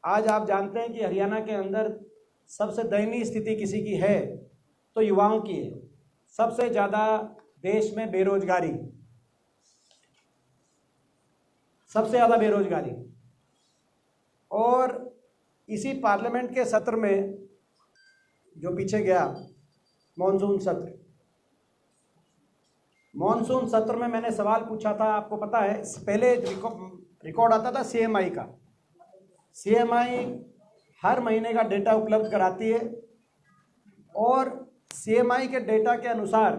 आज आप जानते हैं कि हरियाणा के अंदर सबसे दयनीय स्थिति किसी की है तो युवाओं की है। सबसे ज़्यादा देश में बेरोजगारी, सबसे ज़्यादा बेरोजगारी। और इसी पार्लियामेंट के सत्र में जो पीछे गया मॉनसून सत्र में मैंने सवाल पूछा था, आपको पता है पहले रिकॉर्ड आता था सीएमआई का। सीएमआई हर महीने का डेटा उपलब्ध कराती है और सीएमआई के डेटा के अनुसार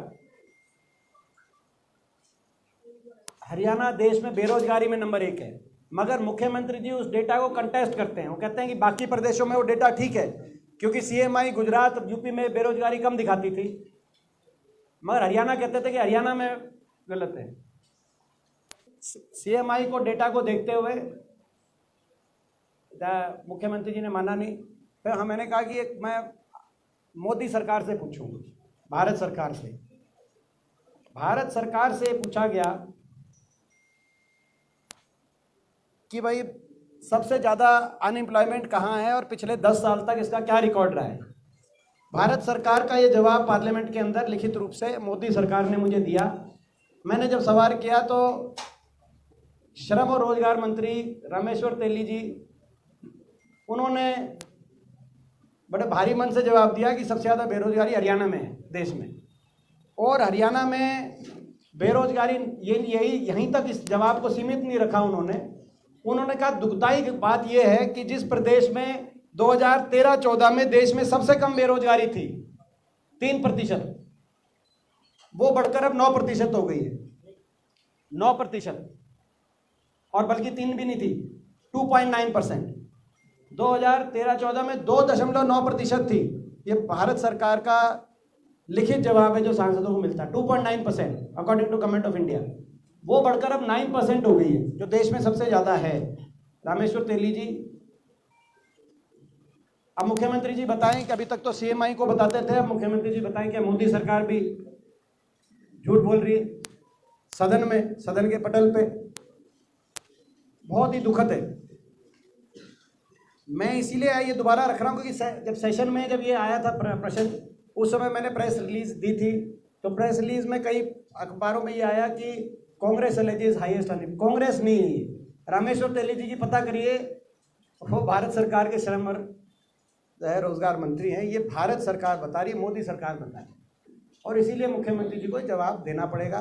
हरियाणा देश में बेरोजगारी में नंबर 1 है। मगर मुख्यमंत्री जी उस डेटा को कंटेस्ट करते हैं। वो कहते हैं कि बाकी प्रदेशों में वो डेटा ठीक है, क्योंकि सीएमआई गुजरात यूपी में बेरोजगारी कम दिखाती थी, मगर हरियाणा कहते थे कि हरियाणा में गलत है। सीएमआई को डेटा को देखते हुए मुख्यमंत्री जी ने माना नहीं। फिर मैंने कहा कि मैं मोदी सरकार से पूछूंगा, भारत सरकार से पूछा गया कि भाई सबसे ज़्यादा अनएम्प्लॉयमेंट कहाँ है और पिछले 10 साल तक इसका क्या रिकॉर्ड रहा है। भारत सरकार का ये जवाब पार्लियामेंट के अंदर लिखित रूप से मोदी सरकार ने मुझे दिया। मैंने जब सवाल किया तो श्रम और रोजगार मंत्री रामेश्वर तेली जी, उन्होंने बड़े भारी मन से जवाब दिया कि सबसे ज़्यादा बेरोजगारी हरियाणा में है देश में। और हरियाणा में बेरोजगारी यहीं तक इस जवाब को सीमित नहीं रखा उन्होंने कहा दुखदाई बात यह है कि जिस प्रदेश में 2013-14 में देश में सबसे कम बेरोजगारी थी 3%, वो बढ़कर अब 9% हो गई है। 9%, और बल्कि 3 भी नहीं थी, 2.9%। 2013-14 में 2.9% थी। ये भारत सरकार का लिखित जवाब है जो सांसदों को मिलता है। 2.9% according to government of India. वो बढ़कर अब 9% हो गई है, जो देश में सबसे ज़्यादा है। रामेश्वर तेली जी, अब मुख्यमंत्री जी बताएं कि अभी तक तो सीएमआई को बताते थे, अब मुख्यमंत्री जी बताएं कि मोदी सरकार भी झूठ बोल रही है सदन के पटल पे। बहुत ही दुखद है। मैं इसीलिए ये दोबारा रख रहा हूँ क्योंकि जब सेशन में जब ये आया था प्रश्न, उस समय मैंने प्रेस रिलीज दी थी। तो प्रेस रिलीज में कई अखबारों में ये आया कि कांग्रेस एलिजेस हाईएस्ट। कांग्रेस नहीं है। रामेश्वर तेली जी की पता करिए, वो भारत सरकार के श्रम और रोजगार मंत्री हैं। ये भारत सरकार बता रही है, मोदी सरकार बता रही है, और इसीलिए मुख्यमंत्री जी को जवाब देना पड़ेगा।